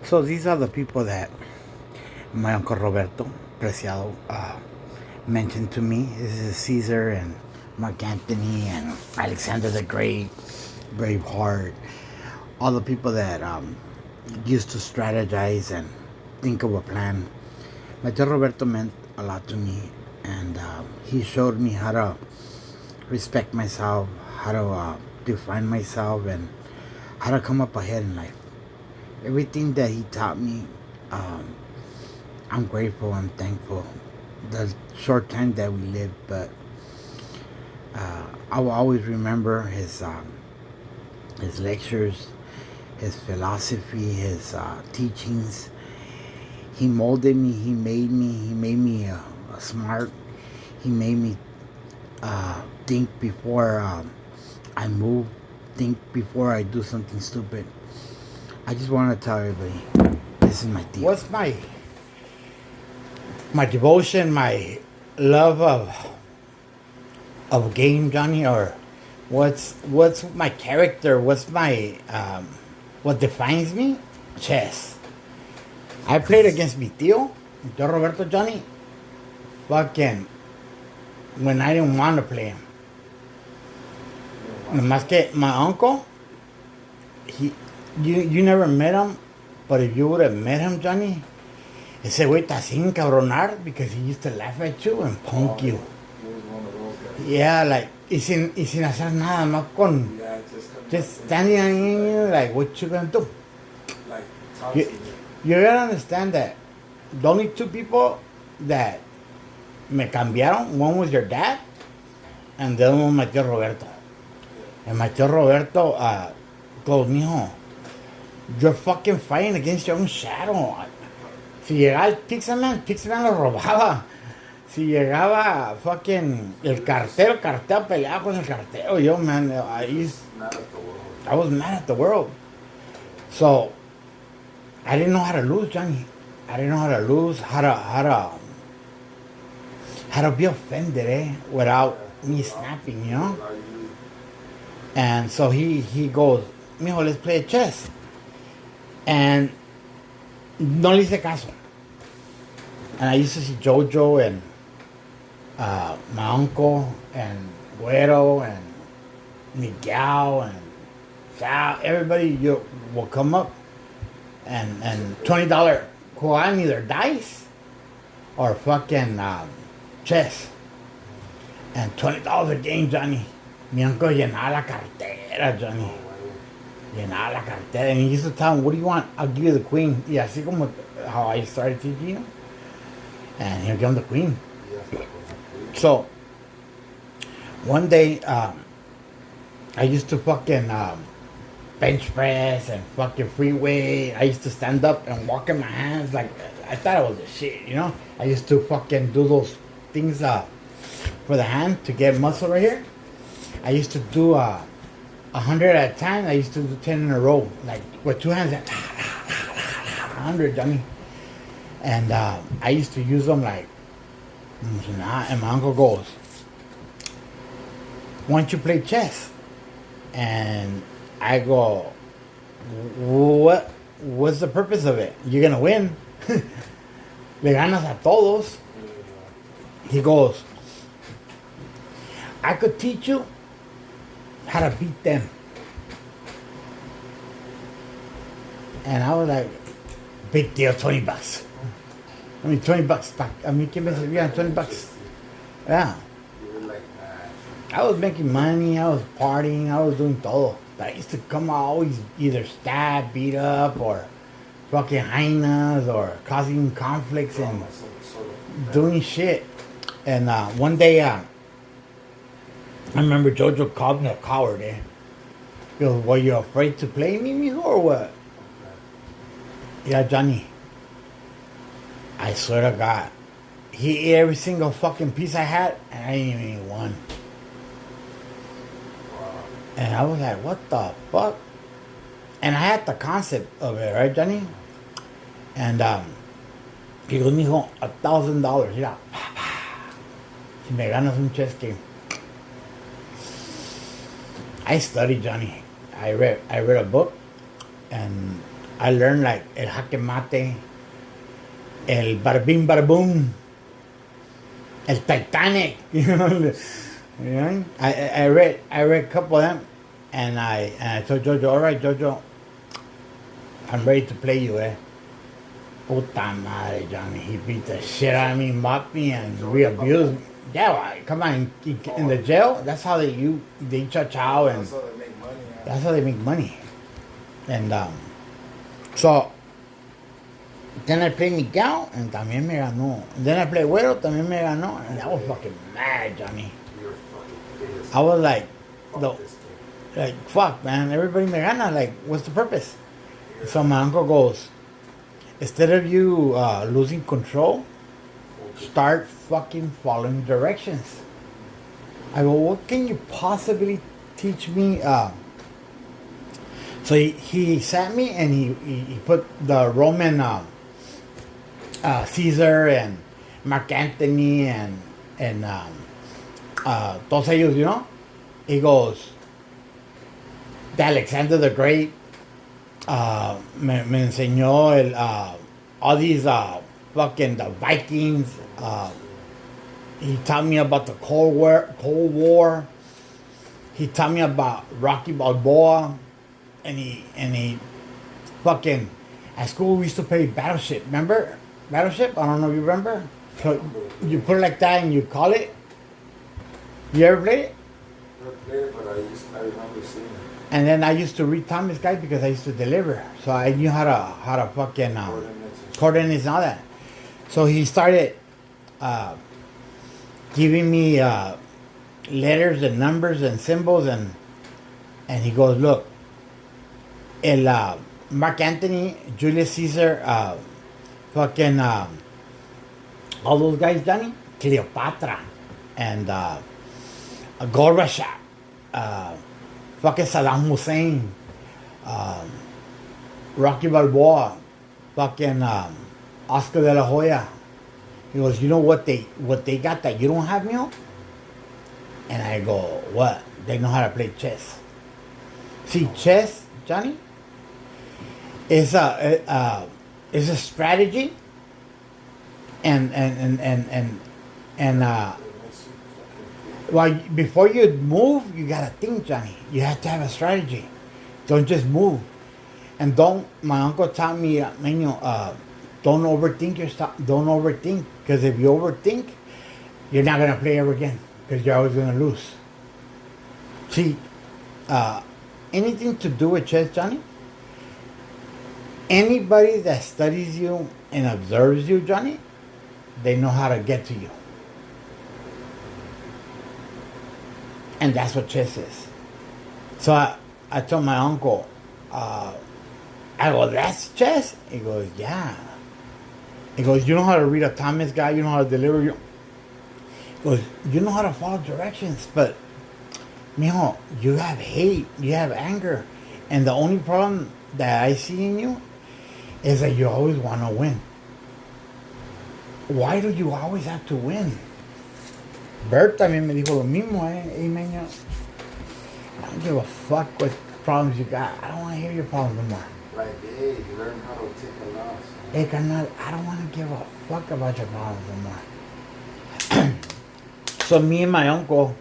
So these are the people that my uncle Roberto Preciado mentioned to me. This is Caesar and Mark Anthony and Alexander the Great, Braveheart, all the people that used to strategize and think of a plan. My tío Roberto meant a lot to me, and he showed me how to respect myself, how to define myself, and how to come up ahead in life. Everything that he taught me, um, I'm grateful, I'm thankful. The short time that we lived, but I will always remember his lectures, his philosophy, his teachings. He molded me. He made me smart. He made me think before I move. Think before I do something stupid. I just want to tell everybody, this is my deal. What's my devotion, my love of game, Johnny, or what's my character? What's my what defines me? Chess. I played against mi tío Roberto, Johnny. Fucking when I didn't want to play him. Nomás que my uncle, you never met him, but if you would have met him, Johnny, ese güey está sin cabronar because he used to laugh at you and punk you. Yeah, like, y sin hacer nada más con, just standing on you, like, what you gonna do? You gotta understand that the only two people that me cambiaron, one was your dad, and the other one my tío Roberto. And my tío Roberto goes, mijo, you're fucking fighting against your own shadow. Si llegaba el Pixelman lo robaba. Si llegaba fucking el cartero peleaba con el cartero. Yo, man, I was mad at the world. So, I didn't know how to lose, Johnny. I didn't know how to lose, how to be offended, without me snapping, you know? And so he goes, mijo, let's play chess. And no le hice caso. And I used to see Jojo and my uncle and Güero and Miguel and Sal. Everybody will come up and $20 jugaban either dice or fucking chess. And $20 a game, Johnny. Mi uncle llenaba la cartera, Johnny. Llenaba la cartera. And he used to tell him, what do you want? I'll give you the queen. Y así como how I started teaching him. And he'll give him the queen. So, one day, I used to fucking bench press and fucking free weight. I used to stand up and walk in my hands like I thought it was a shit, you know? I used to fucking do those things for the hand to get muscle right here. I used to do 100 at a time. I used to do 10 in a row, like with two hands, like 100, Johnny. And I used to use them like, and my uncle goes, why don't you play chess? And I go, what's the purpose of it? You're gonna win. Le ganas a todos. He goes, I could teach you how to beat them. And I was like, big deal, $20. I mean, $20. I mean, ¿quién me servía $20? Yeah. I was making money, I was partying, I was doing todo. But I used to come out always either stab, beat up, or fucking hyenas, or causing conflicts and doing shit. And one day, I remember Jojo called me a coward, He goes, were you afraid to play me, mijo, or what? Yeah, Johnny. I swear to God. He ate every single fucking piece I had, and I didn't even eat one. And I was like, what the fuck? And I had the concept of it, right, Johnny? And he goes, mijo, $1,000. Yeah. Si me ganas un chess game. I studied, Johnny. I read a book, and I learned like el jaque mate, el barbim barboom, el Titanic. I read a couple of them, and I told Jojo, all right, Jojo, I'm ready to play you, eh? Puta madre, Johnny. He beat the shit out of me, mocked me, and re-abused me. Yeah, come on, in the jail, that's how they cha-chow, and that's how they make money. And so, then I played Miguel, and también me ganó. And then I played Güero, también me ganó. And I was fucking mad, Johnny. I was like, fuck, man, everybody me gana. Like, what's the purpose? So my uncle goes, instead of you losing control, start fucking following directions. I go, what can you possibly teach me? So he sat me and he put the Roman Caesar and Mark Antony and todos ellos, you know. He goes, the Alexander the Great. Me enseñó all these fucking the Vikings. He taught me about the Cold War. He taught me about Rocky Balboa, and he fucking at school we used to play Battleship. Remember Battleship? I don't know if you remember. So you put it like that and you call it. You ever played it? I played it, but I remember seeing it. And then I used to read Thomas Guide because I used to deliver, so I knew how to fucking coordinates and all that. So he started giving me letters and numbers and symbols, and he goes, look, el Mark Antony, Julius Caesar, fucking all those guys, Johnny, Cleopatra, and Gorbachev, fucking Saddam Hussein, Rocky Balboa, fucking Oscar de la Hoya. He goes, you know what they got that you don't have, Neil? And I go, what? They know how to play chess. See, chess, Johnny, is a strategy, and well, before you move, you gotta think, Johnny. You have to have a strategy. Don't just move. And my uncle taught me, don't overthink your stuff. Don't overthink. Because if you overthink, you're not gonna play ever again. Because you're always gonna lose. See, anything to do with chess, Johnny, anybody that studies you and observes you, Johnny, they know how to get to you. And that's what chess is. So I told my uncle, I go, that's chess? He goes, yeah. He goes, you know how to read a Thomas Guide, you know how to deliver He goes, you know how to follow directions, but mijo, you have hate, you have anger. And the only problem that I see in you is that you always want to win. Why do you always have to win? Bert también me dijo lo mismo, Hey, man, I don't give a fuck what problems you got. I don't want to hear your problems no more. Like, hey, learn how to take a loss. Hey, carnal, I don't want to give a fuck about your problems no more. So me and my uncle,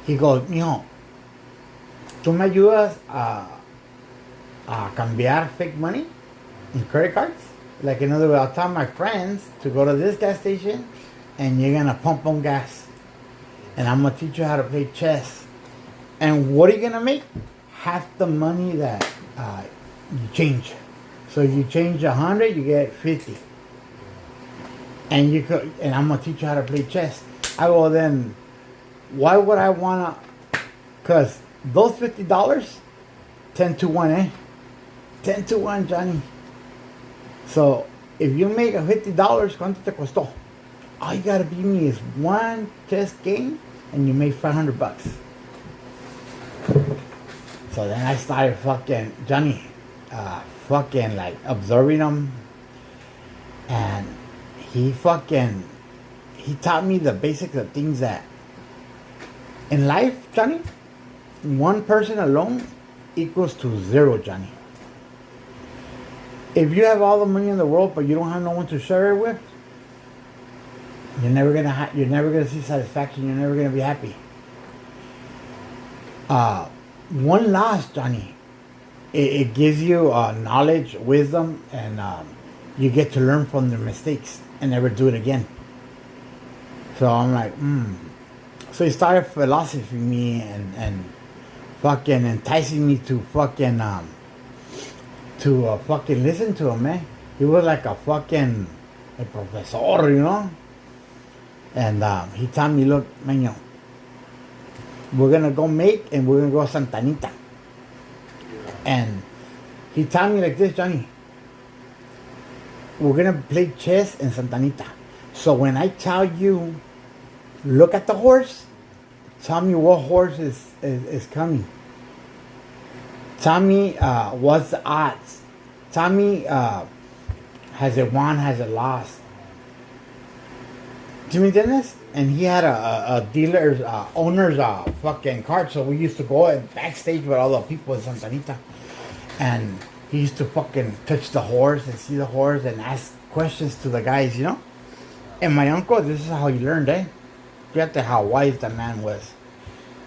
he goes, mijo, ¿tú me ayudas a cambiar fake money in credit cards? Like, in other words, I'll tell my friends to go to this gas station and you're going to pump on gas. And I'm going to teach you how to play chess. And what are you going to make? Half the money that you change. So you change 100, you get 50. And I'm going to teach you how to play chess. I go, then, why would I want to? Because those $50, 10 to 1, 10 to 1, Johnny. So if you make a $50, ¿cuánto te costó? All you gotta beat me is one chess game, and you make $500. So then I started fucking Johnny, fucking like observing him, and he taught me the basics of things that in life, Johnny, one person alone equals to zero, Johnny. If you have all the money in the world, but you don't have no one to share it with, you're never gonna see satisfaction. You're never gonna be happy. One loss, Johnny, it gives you knowledge, wisdom, and you get to learn from the mistakes and never do it again. So I'm like, So he started philosophy me and fucking enticing me to fucking fucking listen to him, man. He was like a professor, you know. And he told me, look, man, we're gonna go make and we're gonna go Santa Anita. And he told me like this, Johnny. We're gonna play chess in Santa Anita. So when I tell you, look at the horse, tell me what horse is coming. Tell me what's the odds. Tell me has it won, has it lost. Do you mean this? And he had a dealer's owner's fucking card, so we used to go backstage with all the people in Santa Anita, and he used to fucking touch the horse and see the horse and ask questions to the guys, you know. And my uncle, this is how he learned, eh? Fíjate how wise the man was.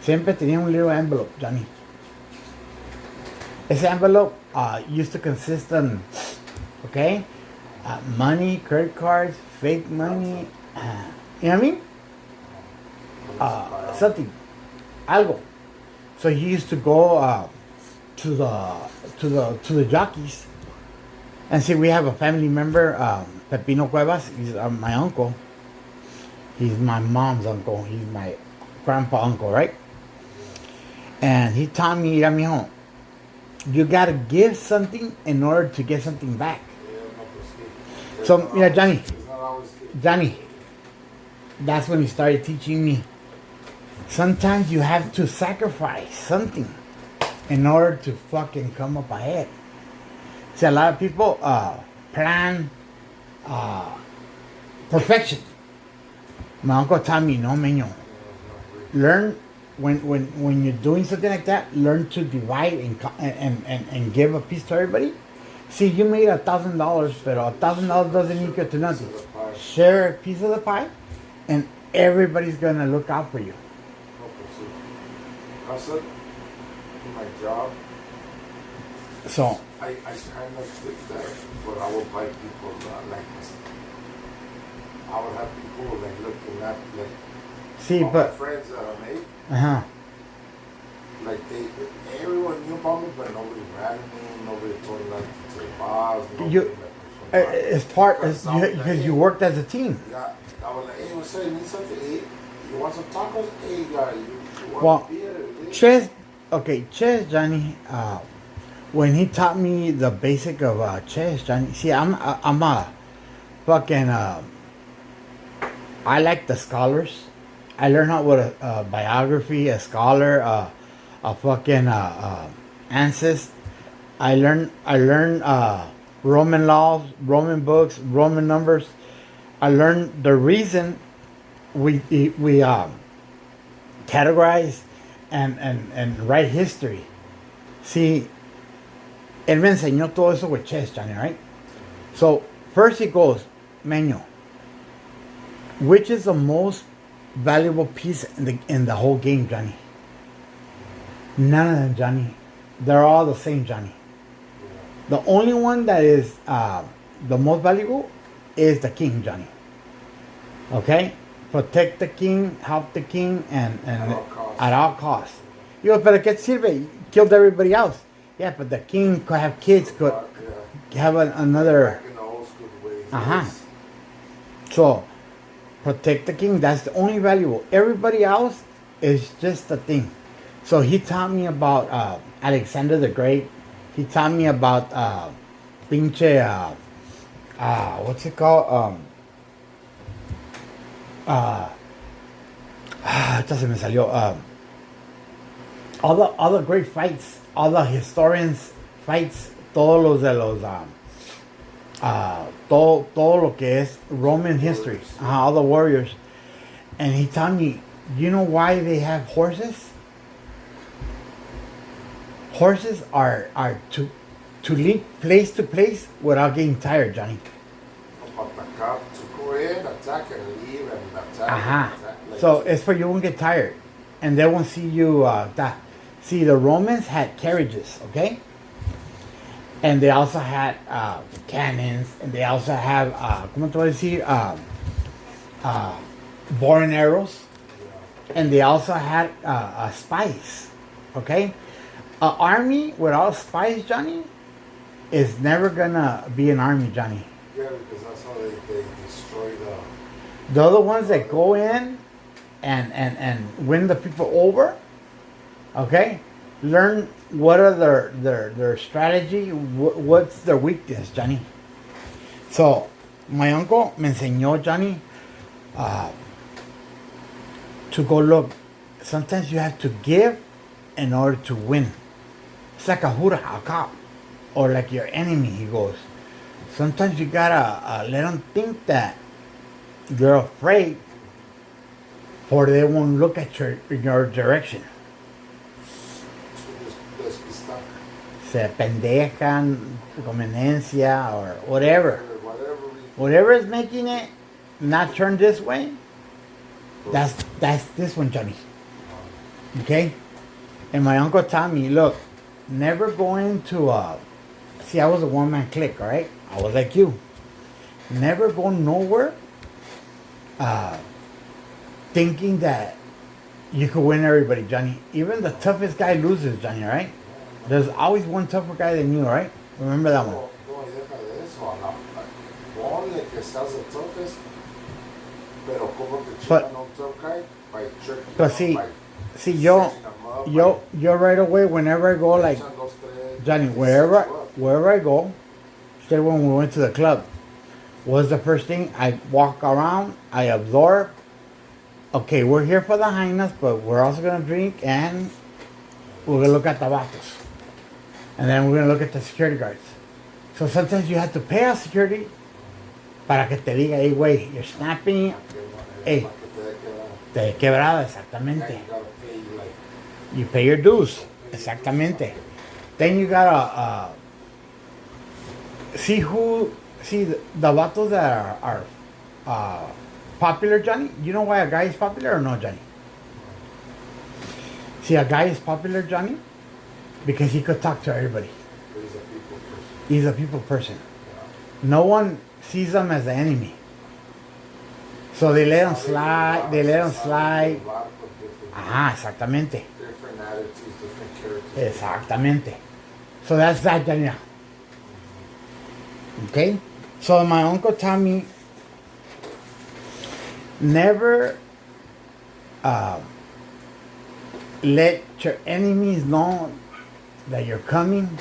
Siempre tenía un little envelope, Johnny. Ese envelope used to consist on, okay, money, credit cards, fake money, you know what I mean? Something, algo. So he used to go to the jockeys, and see, we have a family member, Pepino Cuevas. He's my uncle. He's my mom's uncle. He's my grandpa uncle, right? And he taught me, mijo, you gotta give something in order to get something back. So, Johnny, that's when he started teaching me. Sometimes you have to sacrifice something in order to fucking come up ahead. See, a lot of people plan perfection. My uncle taught me, no, meño. Learn when you're doing something like that. Learn to divide and give a piece to everybody. See, you made $1,000, but $1,000 doesn't equal to nothing. Share a piece of the pie, and everybody's gonna look out for you. I said in my job. So I kind of did that, but I would buy people like I would have people like looking at like see, all but my friends that I made. Like everyone knew about me, but nobody ratted me. Nobody told me like to the boss. It's part because you worked as a team. Yeah, I was like, hey, what's up? You need something? Hey, you want some tacos? Hey, you want well, beer? Chess, Johnny. When he taught me the basic of chess, Johnny. See, I'm a fucking. I like the scholars. I learned how what a biography, a scholar, a fucking ancestor. I learned Roman laws, Roman books, Roman numbers. I learned the reason we categorize and write history. See, él me enseñó todo eso with chess, Johnny, right? So first he goes, Meño, which is the most valuable piece in the whole game, Johnny? None of them, Johnny. They're all the same, Johnny. The only one that is the most valuable is the king, Johnny. Okay? Protect the king, help the king, and at all costs. You know, pero ¿qué sirve? Killed everybody else. Yeah, but the king could have kids, could have another. So, protect the king. That's the only valuable. Everybody else is just a thing. So he taught me about Alexander the Great. He taught me about pinche what's it called? Esta se me salió. All the great fights, all the historians fights, todos los de los todo lo que es Roman history, all the warriors. And he taught me, you know why they have horses? Horses are to to leap place to place without getting tired, Johnny. Atacar, to go in, attack, and leave, and attack. Uh-huh. And attack. Like, So it's for you won't get tired. And they won't see you. See, the Romans had carriages, okay? And they also had cannons. And they also have, ¿cómo te voy a decir? Bow and arrows. And they also had spies, okay? An army without spies, Johnny, is never gonna be an army, Johnny. yeah, because that's how they destroy the. They're the ones that go in and win the people over, okay? Learn what are their strategy, what's their weakness, Johnny. So, my uncle me enseñó, Johnny, to go look. Sometimes you have to give in order to win. It's like a hura, a cop, or like your enemy, he goes. Sometimes you gotta let them think that you're afraid, or they won't look at your direction. Despistar. Se pendejan, conveniencia, or whatever. Whatever. Whatever is making it not turn this way, that's this one, Johnny. Okay? And my uncle taught me, look, never go into see, I was a one-man clique, right? I was like you. Never go nowhere thinking that you could win everybody, Johnny. Even the toughest guy loses, Johnny, right? There's always one tougher guy than you, right? Remember that one. No, deja de eso. Ponle que seas the toughest, pero como te chingan a un tough guy by tricking But them, by see, setting yo them up, right away, whenever I go, like, echan dos, tres, Johnny, they wherever set you up. I go, say when we went to the club, was the first thing I walk around, I absorb. Okay, we're here for the highness, but we're also gonna drink and we're gonna look at the vatos. And then we're gonna look at the security guards. So sometimes you have to pay a security para que te diga, hey, güey, you're snapping. Hey, te quebrada, exactamente. You pay your dues, exactamente. Then you gotta see the vatos that are popular, Johnny. You know why a guy is popular or no, Johnny? See, a guy is popular, Johnny, because he could talk to everybody. He's a people person. No one sees him as an enemy. So they let him slide. Ajá, exactamente. Different attitudes, different characters. Exactamente. So that's that, Johnny. Okay? So my uncle taught me never let your enemies know that you're coming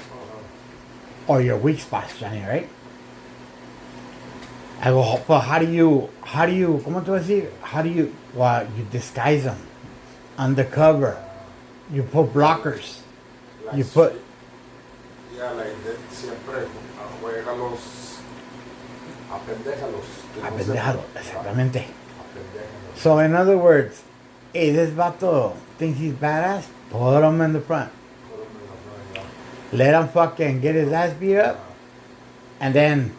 or your weak spots, Johnny, right? I go, but how do you, ¿cómo te voy a decir? How do you, well, you disguise them, undercover, you put blockers, Like you put, yeah, like that, siempre juegalos, apendéjalos. que no apendejado, sepan, exactamente. apendéjalos. So in other words, hey, this vato thinks he's badass, put him in the front. Put 'em in the front, yeah. Let him fucking get his ass beat up, and then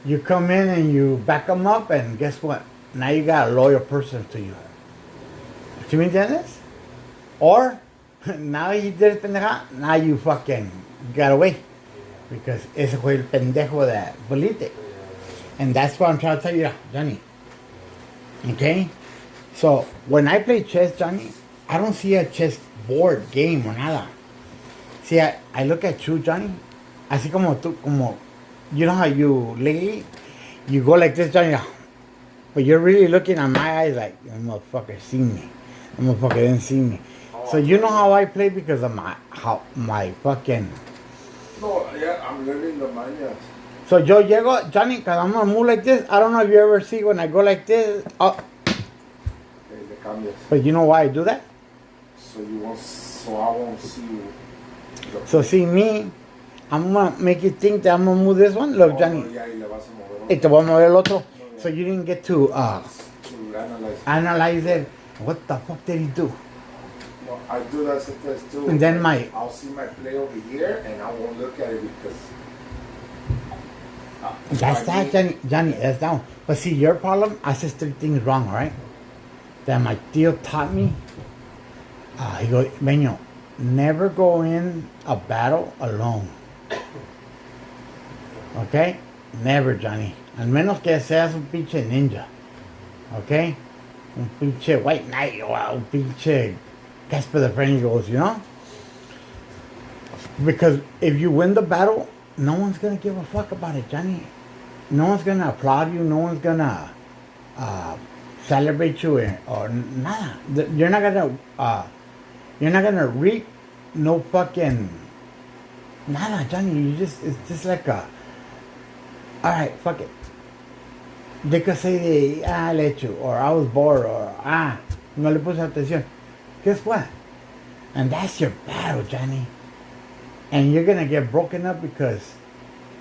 you come in and you back him up, and guess what? Now you got a loyal person to you. ¿Sí me entiendes? Or, now he did pendeja, now you fucking got away. Because ese fue el pendejo de Bolite. And that's what I'm trying to tell you, Johnny. Okay? So, when I play chess, Johnny, I don't see a chess board game or nada. See, I look at you, Johnny, así como tú, como, you know how you lately, you go like this, Johnny, but you're really looking at my eyes like, that motherfucker seen me. That motherfucker didn't see me. So you know how I play because of my fucking... No, yeah, I'm learning the mañas. So yo llego, Johnny, cause I'm gonna move like this. I don't know if you ever see when I go like this. Oh, Le cambias. but you know why I do that? So you won't, so I won't see you. So see me, I'm gonna make you think that I'm gonna move this one. Look, Johnny, Ya, y le vas a mover. y te voy a mover el otro. So you didn't get to To analyze. analyze it. What the fuck did he do? No, I do that sometimes too. And then I'll see my play over here and I won't look at it because. That's that, Johnny, that's that one. But see, your problem, I said 3 things wrong, right? That my tío taught me. He goes, Meño, never go in a battle alone. Okay? Never, Johnny. Al menos que seas un pinche ninja. Okay? Un pinche white knight o un pinche Casper the Friendly Ghost, you know? Because if you win the battle, no one's gonna give a fuck about it, Johnny. No one's gonna applaud you. No one's gonna celebrate you or nada. You're not gonna reap no fucking nada, Johnny. It's just like a, all right, fuck it. They could say, I let you, or I was bored, or no le puse atención. Guess what? And that's your battle, Johnny. And you're gonna get broken up because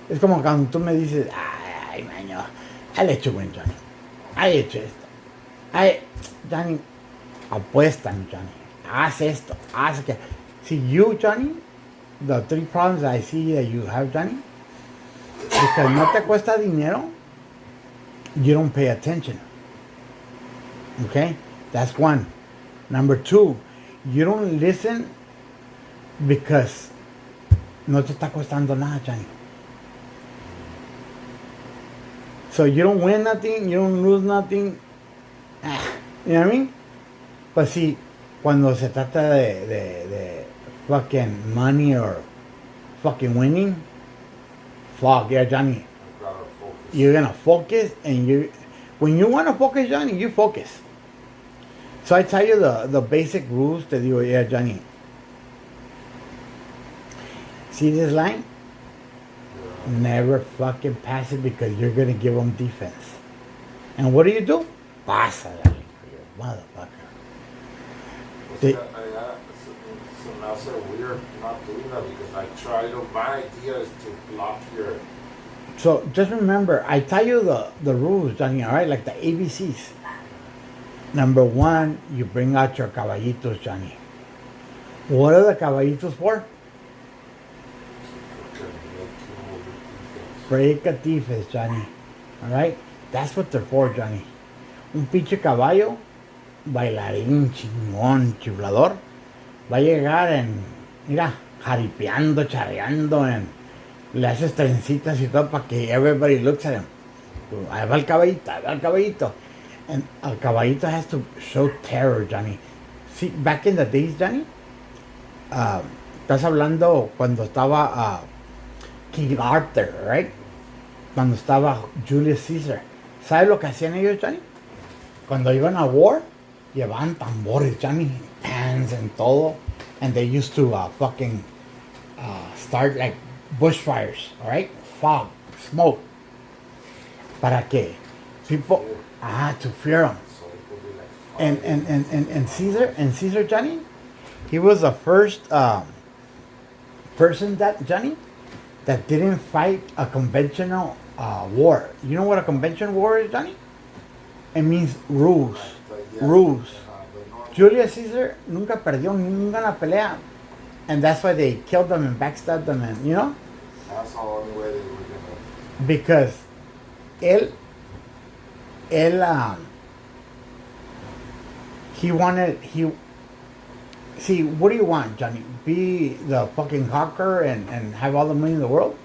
es como cuando tú me dices, ay, maño, I let you win, Johnny. I he hecho esto. Johnny, apuéstan, Johnny. Haz esto, haz que. See, you, Johnny, the 3 problems I see that you have, Johnny, because no te cuesta dinero, you don't pay attention. Okay? That's 1. Number 2, you don't listen because no te está costando nada, Johnny. So you don't win nothing, you don't lose nothing. You know what I mean? But see, cuando se trata de fucking money or fucking winning, fuck yeah, Johnny. You're gonna focus, and when you wanna focus, Johnny, you focus. So I tell you the basic rules that you, yeah, Johnny. See this line? Never fucking pass it because you're gonna give them defense. And what do? Pásala, you motherfucker. So now, sir, we're not doing that because I try to. My idea is to block your. So just remember, I tell you the rules, Johnny. All right, like the ABCs. Number 1, you bring out your caballitos, Johnny. What are the caballitos for? Break a defense, Johnny. Alright? That's what they're for, Johnny. Un pinche caballo, bailarín, chingón, chiflador, va a llegar mira, jaripeando, charreando, le haces trencitas y todo para que everybody looks at him. Ahí va el caballito, ahí va el caballito. And el caballito has to show terror, Johnny. See, back in the days, Johnny, estás hablando cuando estaba King Arthur, right? Cuando estaba Julius Caesar. ¿Sabes lo que hacían ellos, Johnny? Cuando iban a war, llevaban tambores, Johnny, pans and todo. And they used to fucking start like bushfires, alright? Fog, smoke. ¿Para qué? People, to fear them. And Caesar, Johnny, he was the first person that, Johnny, that didn't fight a conventional war. You know what a conventional war is, Johnny? It means rules. Rules. Julius Caesar nunca perdió nunca una pelea. And that's why they killed them and backstabbed them, and, you know? That's the only way they were gonna. Because see, what do you want, Johnny? Be the fucking conqueror and have all the money in the world?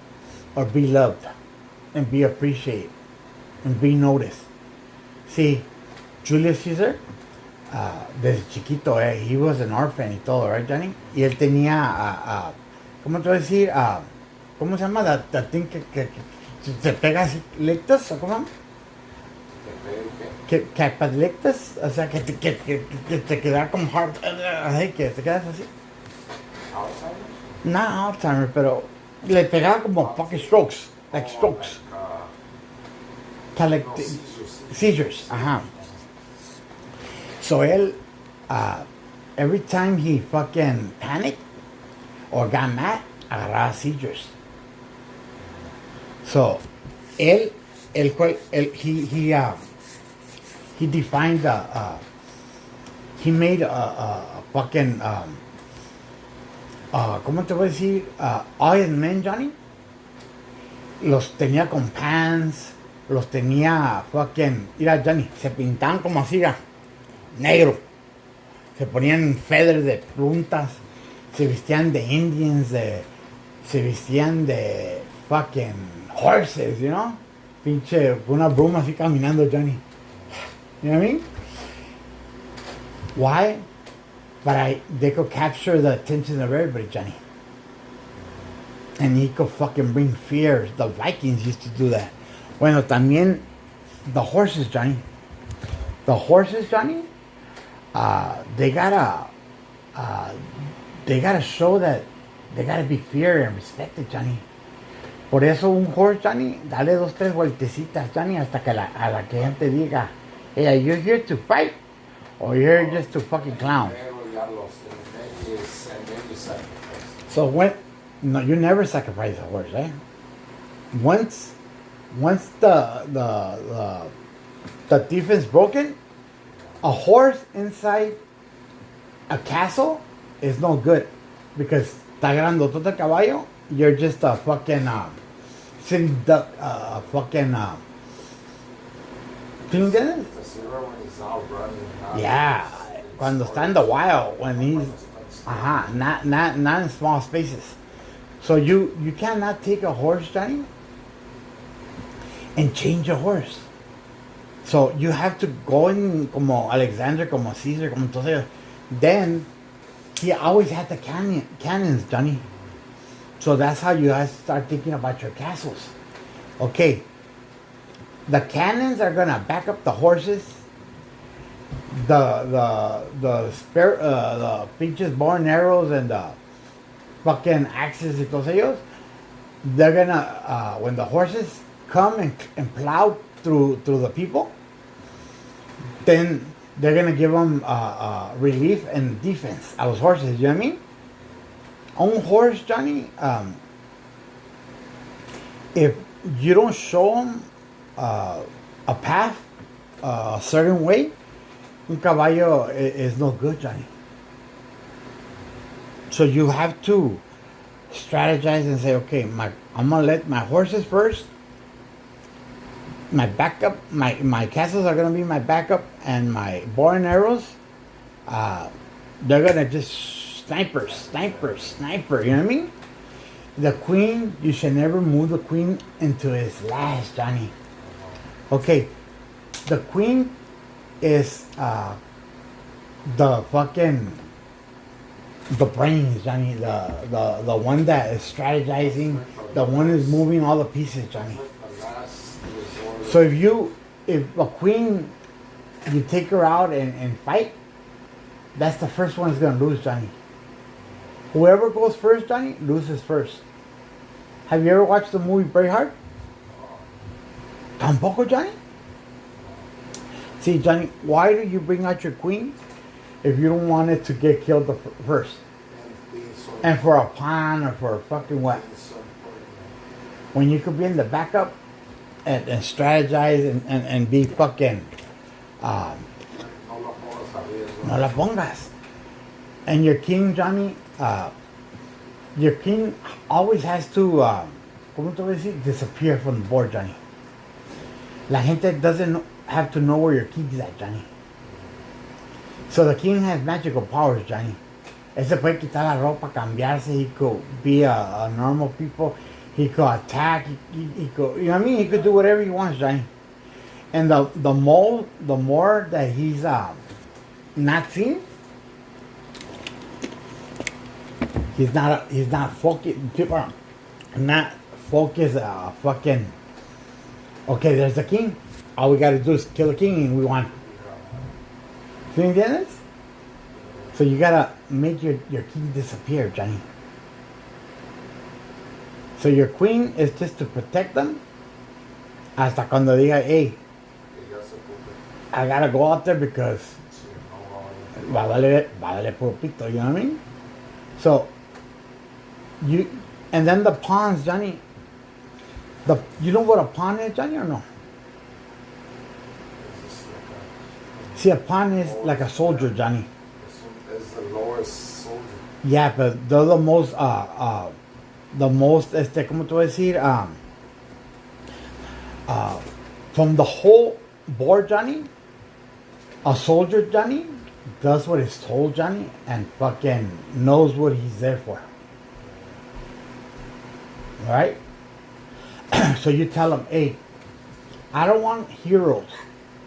Or be loved and be appreciated and be noticed? See, Julius Caesar, desde chiquito, he was an orphan y todo, right, Johnny? Y él tenía, ¿cómo te voy a decir? ¿Cómo se llama? That thing que te pegas lectas, ¿o cómo? Que apodictas, o sea, que te queda como hard, que te quedas así. Alzheimer's? Not Alzheimer's, pero le pegaba como fucking strokes, like strokes. Like seizures, ajá. So él, every time he fucking panicked or got mad, agarraba seizures. So, he defined he made a fucking, ¿cómo te voy a decir? All his men, Johnny, los tenía con pants, los tenía fucking, mira, Johnny, se pintaban como así, negro. Se ponían feathers de puntas, se vestían de Indians, se vestían de fucking horses, you know? Pinche, una bruma así caminando, Johnny. You know what I mean? Why? They could capture the attention of everybody, Johnny. And he could fucking bring fear. The Vikings used to do that. Bueno, también the horses, Johnny. The horses, Johnny, they gotta show that they gotta be feared and respected, Johnny. Por eso un horse, Johnny, dale 2-3 vueltecitas, Johnny, hasta que a la que gente diga, hey, are you here to fight? Or you're here just to fucking clown? So no, you never sacrifice a horse, eh? Once the defense broken, a horse inside a castle is no good because está grandotote el caballo. You're just a fucking sitting duck, fucking. ¿Tú entiendes? Yeah, cuando está in the wild, when he's, not in small spaces. So you cannot take a horse, Johnny, and change a horse. So you have to go in como Alexander, como Caesar, como entonces. Then he always had the cannons, Johnny. So that's how you have to start thinking about your castles. Okay, the cannons are gonna back up the horses. The pinches bow and arrows and the fucking axes y todos ellos. They're gonna when the horses come and plow through the people, then they're gonna give them relief and defense. A los horses, you know what I mean? On horse, Johnny, if you don't show them a path a certain way, un caballo is no good, Johnny. So you have to strategize and say, okay, I'm gonna let my horses first. My backup, my castles are gonna be my backup, and my bow and arrows, they're gonna just sniper. You know what I mean? The queen, you should never move the queen into his last, Johnny. Okay, the queen is the brains, Johnny. The one that is strategizing, the one who's moving all the pieces, Johnny. So if a queen, you take her out and fight, that's the first one who's gonna lose, Johnny. Whoever goes first, Johnny, loses first. Have you ever watched the movie Braveheart? Tampoco, Johnny? See, Johnny, why do you bring out your queen if you don't want it to get killed first? And for a pawn or for a fucking what? When you could be in the backup and strategize and be fucking no la pongas. And your king, Johnny, your king always has to ¿cómo te voy a decir? Disappear from the board, Johnny. La gente doesn't have to know where your king is at, Johnny. So the king has magical powers, Johnny. Él se puede quitar la ropa, cambiarse. He could be a normal people. He could attack. He could, you know what I mean? He could do whatever he wants, Johnny. And the more that he's not seen, he's not focused. People are not focused. Fucking. Okay, there's the king. All we got to do is kill the king, and we won. ¿Sí me entiendes? So you gotta make your king disappear, Johnny. So your queen is just to protect them. Hasta cuando diga, hey, I gotta go out there because va a valer puro pito, you know what I mean? So and then the pawns, Johnny. You know what a pawn is, Johnny, or no? See, a pawn is like a soldier, Johnny. It's the lower a soldier. Yeah, but they're the most, ¿cómo te voy a decir? From the whole board, Johnny, a soldier, Johnny, does what is told, Johnny, and fucking knows what he's there for. Right? So you tell him, hey, I don't want heroes.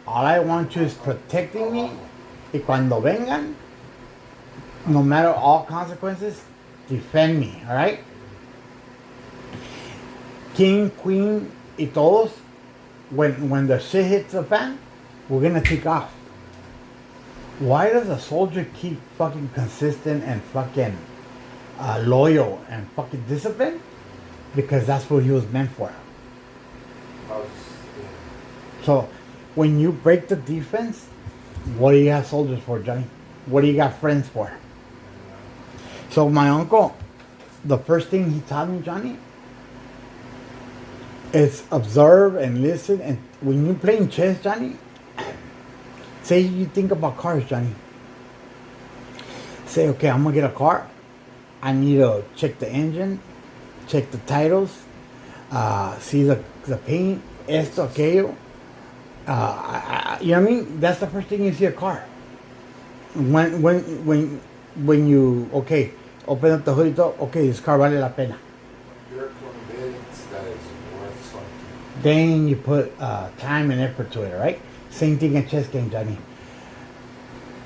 All I want you is protecting me. Y cuando vengan, no matter all consequences, defend me, all right? King, queen, y todos, when the shit hits the fan, we're gonna take off. Why does a soldier keep fucking consistent and fucking loyal and fucking disciplined? Because that's what he was meant for. So when you break the defense, what do you have soldiers for, Johnny? What do you got friends for? So my uncle, the first thing he taught me, Johnny, is observe and listen. And when you're playing chess, Johnny, say you think about cars, Johnny. Say, okay, I'm gonna get a car. I need to check the engine, check the titles, see the paint, esto, aquello. You know what I mean? That's the first thing you see a car. When you, okay, open up the hood, okay, this car vale la pena. You're convinced that it's worth something. Then you put time and effort to it, right? Same thing in chess game, Johnny.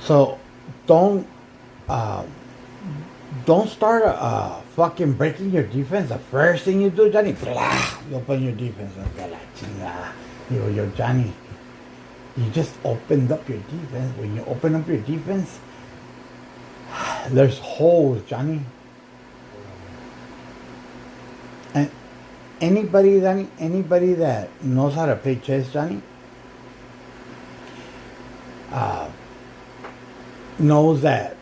So don't start fucking breaking your defense. The first thing you do, Johnny, blah, you open your defense. Yo, Johnny, you just opened up your defense. When you open up your defense, there's holes, Johnny. And anybody that knows how to play chess, Johnny, knows that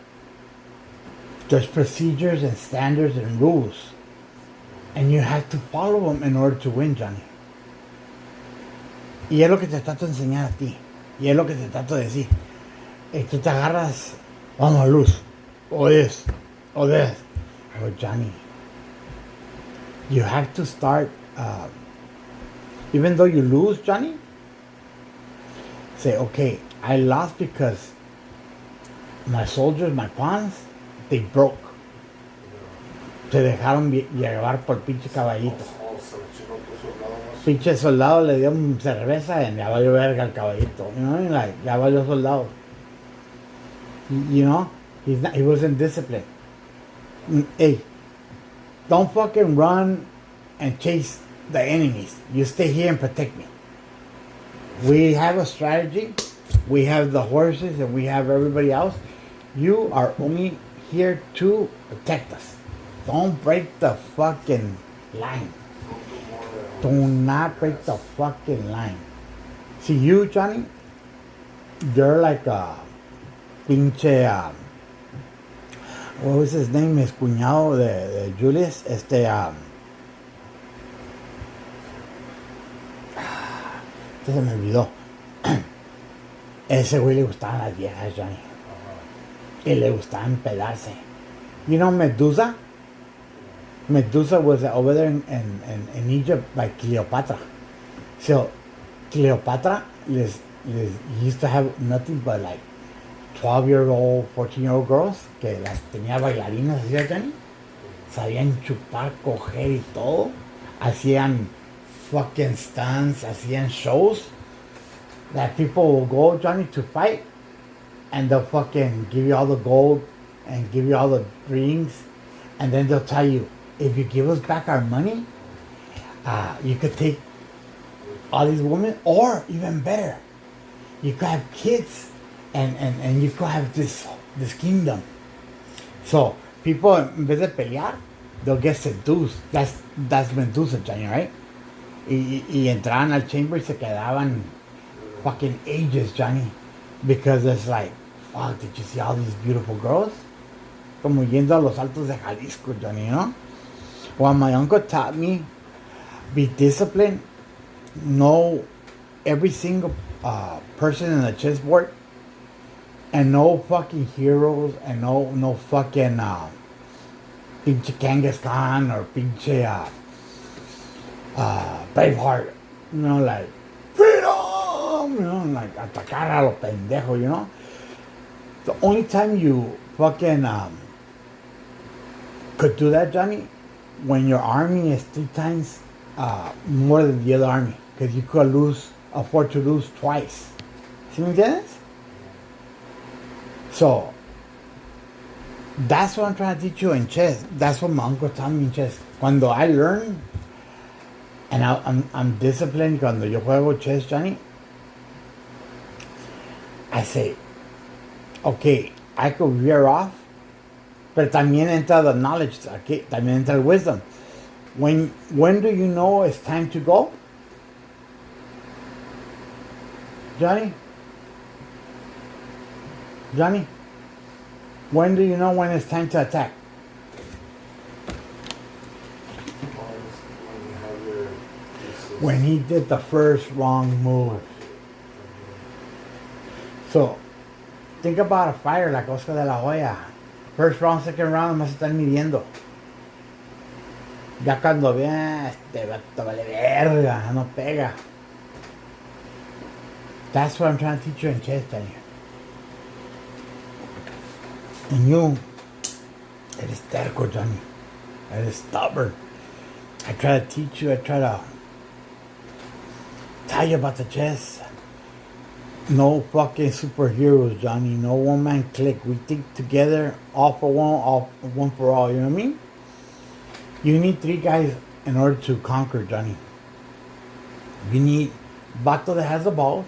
there's procedures and standards and rules, and you have to follow them in order to win, Johnny. Y es lo que te trato de enseñar a ti. Y es lo que te trato de decir. Y tú te agarras, vamos a luz, o this, or this. Oh, Johnny, you have to start, even though you lose, Johnny, say, okay, I lost because my soldiers, my pawns, they broke. Se dejaron llevar por pinche caballito. Pinche soldado le dio cerveza y ya valió verga al caballito. You know, like, ya valió soldado. You know, he wasn't disciplined. Hey, don't fucking run and chase the enemies. You stay here and protect me. We have a strategy. We have the horses and we have everybody else. You are only here to protect us. Don't break the fucking line. Do not break the fucking line. See, you, Johnny, you're like a pinche, what was his name? His cuñado de Julius. Se me olvidó. Ese güey le gustaban las viejas, Johnny. Y le gustaba empedarse. You know Medusa? Medusa was over there in Egypt by Cleopatra. So Cleopatra used to have nothing but like 12-year-old, 14-year-old girls que las tenía bailarinas, ¿sí, Johnny? Sabían chupar, coger y todo. Hacían fucking stunts, hacían shows that people will go, Johnny, to fight, and they'll fucking give you all the gold and give you all the rings, and then they'll tell you, if you give us back our money, you could take all these women, or even better, you could have kids, and you could have this kingdom. So people, en vez de pelear, they'll get seduced. That's Medusa, Johnny, right? Y entraban al chamber y se quedaban fucking ages, Johnny, because it's like, fuck, did you see all these beautiful girls? Como yendo a los altos de Jalisco, Johnny, you know? Well, my uncle taught me, be disciplined, know every single person in the chessboard, And no fucking heroes, and no fucking pinche Genghis Khan or pinche Braveheart. You know, like freedom. You know, like atacar a lo pendejo. You know, the only time you fucking could do that, Johnny, when your army is 3 times more than the other army, because you could afford to lose twice. ¿Sí me entiendes? So that's what I'm trying to teach you in chess. That's what my uncle taught me in chess. Cuando I learn and I'm disciplined, cuando yo juego chess, Johnny, I say, okay, I could veer off, pero también entra the knowledge, okay? También entra el wisdom. When do you know it's time to go? Johnny? When do you know when it's time to attack? When he did the first wrong move. So, think about a fighter like Oscar de la Hoya. First round, second round, más están midiendo. Ya cuando vean, este vato vale verga, no pega. That's what I'm trying to teach you in chess, Johnny. And you, eres terco, Johnny. Eres stubborn. I try to teach you, I try to tell you about the chess. No fucking superheroes, Johnny. No one-man clique. We think together, all for one for all. You know what I mean? You need 3 guys in order to conquer, Johnny. You need Vato that has the balls,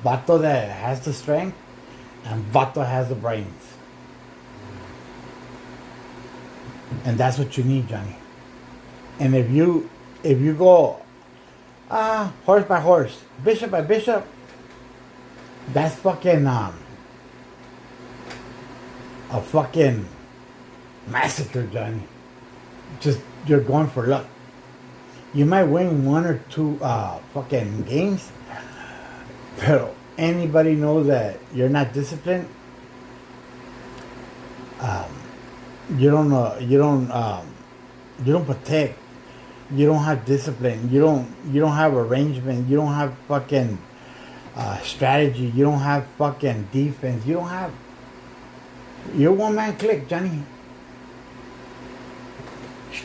Vato that has the strength, and Vato has the brains. And that's what you need, Johnny. And if you go horse by horse, bishop by bishop, that's fucking a fucking massacre, Johnny. Just you're going for luck. You might win 1 or 2 fucking games, but anybody knows that you're not disciplined. You don't know. You don't protect. You don't have discipline. You don't have arrangement. You don't have fucking strategy. You don't have fucking defense. You don't have. You're one-man clique, Johnny.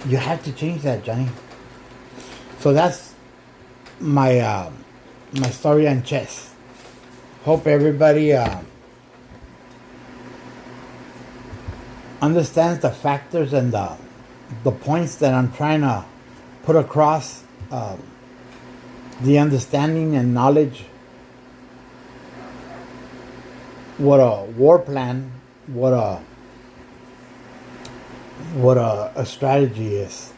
You have to change that, Johnny. So that's my my story on chess. Hope everybody understands the factors and the points that I'm trying to put across. The understanding and knowledge. What a war plan. What a strategy is.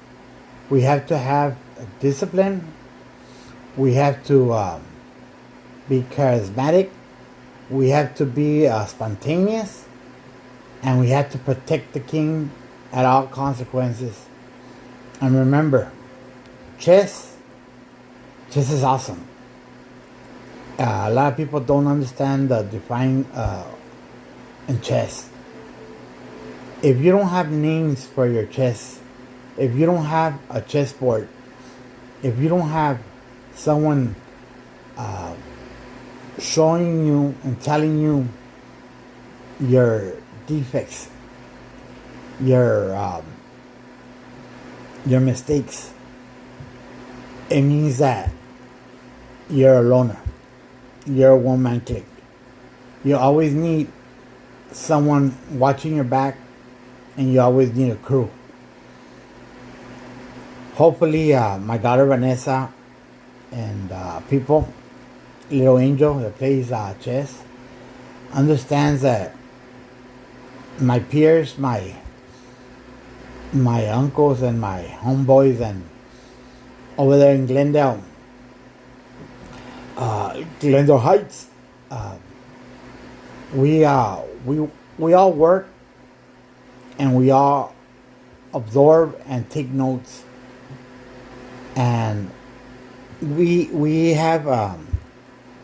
We have to have discipline. We have to be charismatic. We have to be spontaneous. And we have to protect the king at all consequences. And remember, chess is awesome. A lot of people don't understand the define in chess. If you don't have names for your chess, if you don't have a chessboard, if you don't have someone showing you and telling you your defects, your mistakes, it means that you're a loner. You're a one-man clique. You always need someone watching your back, and you always need a crew. Hopefully, my daughter Vanessa and people, little Angel that plays chess, understands that my peers, my uncles and my homeboys, and over there in Glendale Heights, we all work and we all absorb and take notes, and we have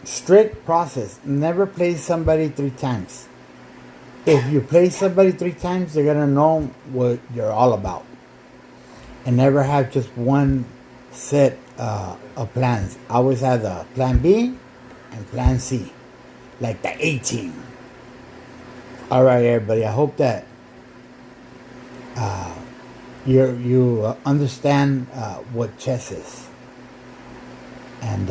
strict process. Never play somebody 3 times. If you play somebody 3 times, they're gonna know what you're all about. And never have just one set of plans. Always have the plan B and plan C, like the A team. All right, everybody. I hope that you understand what chess is. And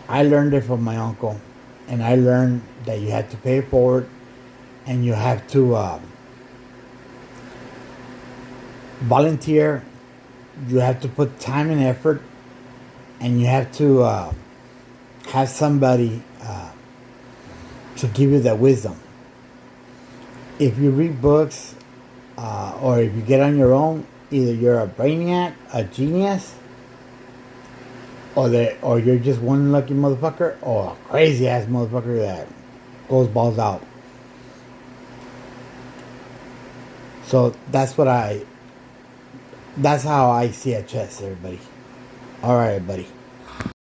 I learned it from my uncle, and I learned that you have to pay it forward, and you have to volunteer. You have to put time and effort, and you have to have somebody to give you that wisdom. If you read books or if you get on your own, either you're a brainiac, a genius, or you're just one lucky motherfucker, or a crazy ass motherfucker that goes balls out. So that's how I see a chess, everybody. All right, everybody.